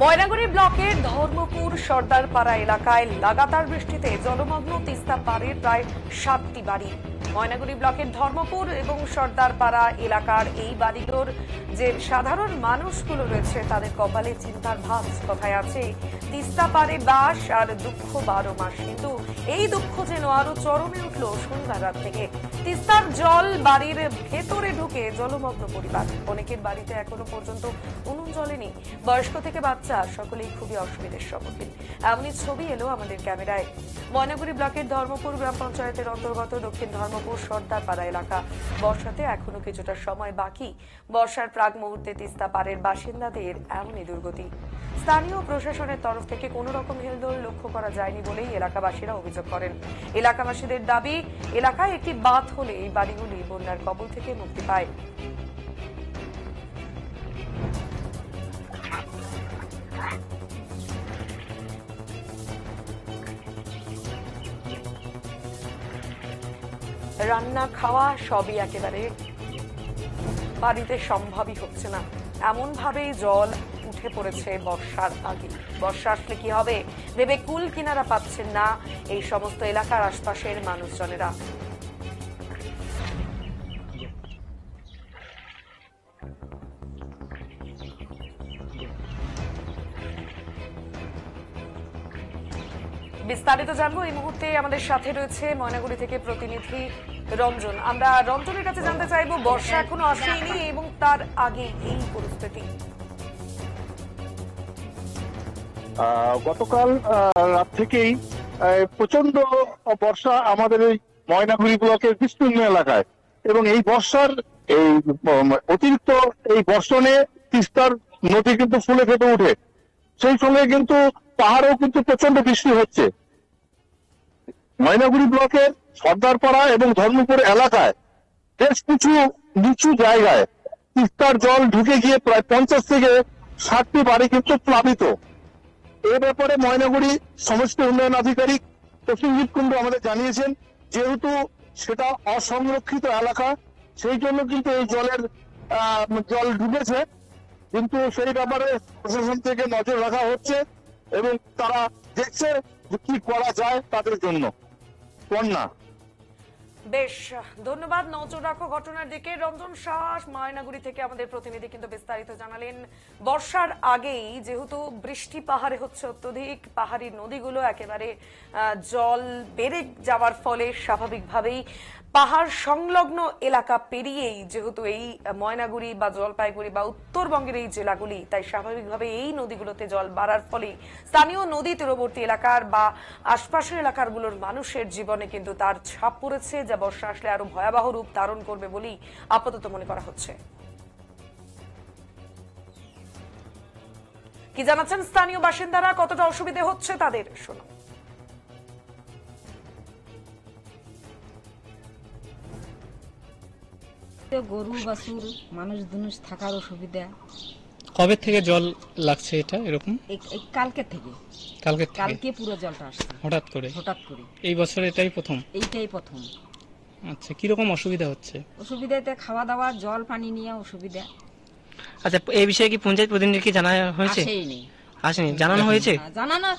ময়নাগুড়ি ব্লকের ধর্মপুর সর্দারপাড়া এলাকায় লাগাতার বৃষ্টিতে জলমগ্ন তিস্তা পাড়ের প্রায় 7টি বাড়ি। ময়নাগুড়ি ব্লকের ধর্মপুর এবং সর্দারপাড়া এলাকার এই বাড়িগুলোর যে সাধারণ মানুষগুলো রয়েছে তাদের কপালে চিন্তার ভাঁজ। কথায় আছে তিস্তা পাড়ে বাস আর দুঃখ 12 মাস, কিন্তু এই দুঃখ যেন আরো চরমে উঠল শনিবার রাত থেকে। তিস্তার জল বাড়ির ভেতরে ঢুকে জলমগ্ন পরিবার, অনেকের বাড়িতে এখনো পর্যন্ত উনুন জ্বলেনি। বয়স্ক থেকে বাচ্চা সকলেই খুবই অসুবিধার সম্মুখীন, এমনই ছবি এলো আমাদের ক্যামেরায়। ময়নাগুড়ি ব্লকের ধর্মপুর গ্রাম পঞ্চায়েতের অন্তর্গত দক্ষিণ ধর্মপুর সর্দারপাড়া এলাকা। বর্ষাতে এখনো কিছুটা সময় বাকি। বর্ষার প্রাক মুহূর্তে তিস্তা পাড়ের বাসিন্দাদের এমনই দুর্গতি। স্থানীয় প্রশাসনের তরফ থেকে কোনো রকম হেলদোল লক্ষ্য করা যায়নি বলেই এলাকাবাসীরা অভিযোগ করেন। এলাকাবাসীদের দাবি, এলাকায় একটি বাঁধ হলে এই বাড়িগুলি বন্যার কবল থেকে মুক্তি পায়। রান্না খাওয়া সবই একেবারে বাড়িতে সম্ভবই হচ্ছে না, এমন ভাবেই জল উঠে পড়েছে বর্ষার আগে। বর্ষা আসলে কি হবে ভেবে কুল কিনারা পাচ্ছেন না এই সমস্ত এলাকার আশপাশের মানুষজনেরা। বিস্তারিত জানবো এই মুহূর্তে আমাদের সাথে রয়েছে ময়নাগুড়ি থেকে প্রতিনিধি রঞ্জন। আমরা রঞ্জনের কাছে জানতে চাইবো, বর্ষা এখনো আসেনি এবং তার আগে এই পরিস্থিতি। গতকাল রাত থেকেই প্রচন্ড বর্ষা আমাদের এই ময়নাগুড়ি ব্লকের বিস্তীর্ণ এলাকায়, এবং এই বর্ষার এই অতিরিক্ত এই বর্ষণে তিস্তার নদী কিন্তু ফুলে ফেটে উঠে, সেই সঙ্গে কিন্তু পাহাড়েও কিন্তু প্রচন্ড বৃষ্টি হচ্ছে। ময়নাগুড়ি ব্লকের সর্দারপাড়া এবং ধর্মপুর এলাকায় বেশ কিছু নিচু জায়গায় তিস্তার জল ঢুকে গিয়ে প্রায় 50 থেকে 60টি বাড়ি কিন্তু প্লাবিত। এ ব্যাপারে ময়নাগুড়ি সমষ্টি উন্নয়ন আধিকারিক প্রসেনজিৎ কুণ্ডু আমাদের জানিয়েছেন, যেহেতু সেটা অসংরক্ষিত এলাকা, সেই জন্য কিন্তু এই জল ঢুকেছে, কিন্তু সেই ব্যাপারে প্রশাসন থেকে নজর রাখা হচ্ছে এবং তারা দেখছে কি করা যায় তাদের জন্য। বন্যা বেশ, ধন্যবাদ। নজর রাখো ঘটনার দিকে। রঞ্জন শাহ ময়নাগুড়ি থেকে আমাদের প্রতিনিধি কিন্তু বিস্তারিত জানালেন। বর্ষার আগেই যেহেতু বৃষ্টি পাহাড়ে হচ্ছে অত্যধিক, পাহাড়ি নদীগুলো একেবারে জল বেড়ে যাওয়ার ফলে স্বাভাবিকভাবেই পাহাড় সংলগ্ন এলাকা পেরিয়েই যেহেতু এই ময়নাগুড়ি বা জলপাইগুড়ি বা উত্তরবঙ্গের এই জেলাগুলি, তাই স্বাভাবিকভাবে এই নদীগুলোতে জল বাড়ার ফলে স্থানীয় নদী তীরবর্তী এলাকার বা আশপাশের এলাকারগুলোর মানুষের জীবনে কিন্তু তার ছাপ পড়েছে, যা বর্ষা আসলে আরো ভয়াবহ রূপ ধারণ করবে বলেই আপাতত মনে করা হচ্ছে। কি জানাচ্ছেন স্থানীয় বাসিন্দারা, কতটা অসুবিধে হচ্ছে তাদের, শোনো। গরু বাছুর মানুষ দুনুষ থাকার অসুবিধা। কবে থেকে জল লাগছে এটা এরকম? কালকে থেকে। কালকে পুরো জলটা আসছে হঠাৎ করে। এই বছর এইটাই প্রথম? এইটাই প্রথম। আচ্ছা, কিরকম অসুবিধা হচ্ছে? অসুবিধাতে খাওয়া দাওয়া, জল পানি নিয়ে অসুবিধা। আচ্ছা, এই বিষয়ে কি পঞ্চায়েত প্রতিনিধিকে জানা হয়েছে? আসেনি, জানানো হয়েছে? জানানো,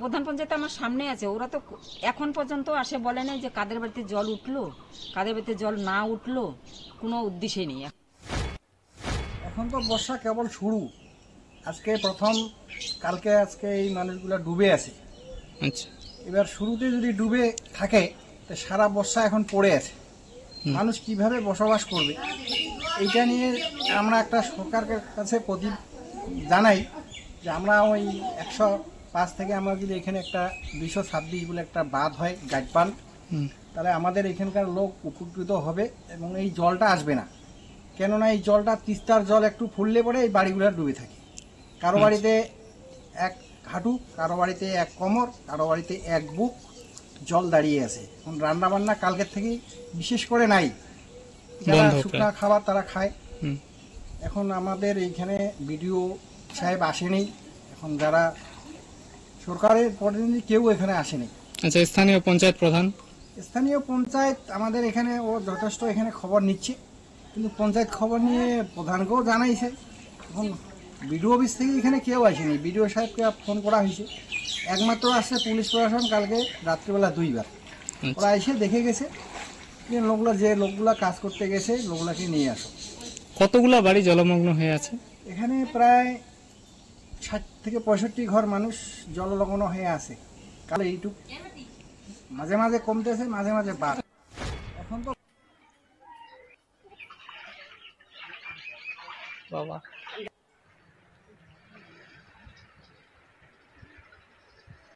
প্রধান পঞ্চায়েত আমার সামনে আছে, ওরা তো এখন পর্যন্ত আসে বলে নাই যে কাদের বাড়িতে জল উঠলো কাদের বাড়িতে জল না উঠলো, কোনো উদ্দেশ্যে নেই। এখন তো বর্ষা কেবল শুরু, আজকে প্রথম, কালকে আজকে এই মানুষগুলো ডুবে আছে। আচ্ছা, এবার শুরুতে যদি ডুবে থাকে তো সারা বর্ষা এখন পড়ে আছে, মানুষ কিভাবে বসবাস করবে? এইটা নিয়ে আমরা একটা সরকারের কাছে জানাই যে আমরা ওই 105 থেকে আমরা যদি এখানে একটা 226 বলে একটা বাঁধ হয়, গাইড বাঁধ, তাহলে আমাদের এখানকার লোক উপকৃত হবে এবং এই জলটা আসবে না। কেননা এই জলটা তিস্তার জল একটু ফুললে পরে এই বাড়িগুলো ডুবে থাকে। কারো বাড়িতে এক হাঁটু, কারো বাড়িতে এক কোমর, কারো বাড়িতে এক বুক জল দাঁড়িয়ে আছে। এখন রান্না বান্না কালকের থেকে বিশেষ করে নাই, যারা শুকনা খাবার তারা খায়। এখন আমাদের এইখানে বিডিও সাহেব আসেনি, এখন যারা সরকারের প্রতিনিধি কেউ এখানে আসেনি। আচ্ছা, স্থানীয় পঞ্চায়েত আমাদের এখানে ও যথেষ্ট এখানে খবর নিচ্ছে, কিন্তু পঞ্চায়েত খবর নিয়ে প্রধানকেও জানাইছে। এখন বিডিও অফিস থেকে এখানে কেউ আসেনি, বিডিও সাহেবকে ফোন করা হয়েছে, একমাত্র আসছে পুলিশ প্রশাসন কালকে রাত্রিবেলা 2 বার। ওরা এসে দেখে গেছে যে লোকগুলা কাজ করতে গেছে লোকগুলাকে নিয়ে আসো। কতগুলা বাড়ি জলমগ্ন হয়ে আছে? এখানে প্রায় 60 থেকে 65 ঘর মানুষ জলমগ্ন হয়ে আছে। কাল এইটুক মাঝে মাঝে কমতেছে, মাঝে মাঝে বাড়। এখন তো বাবা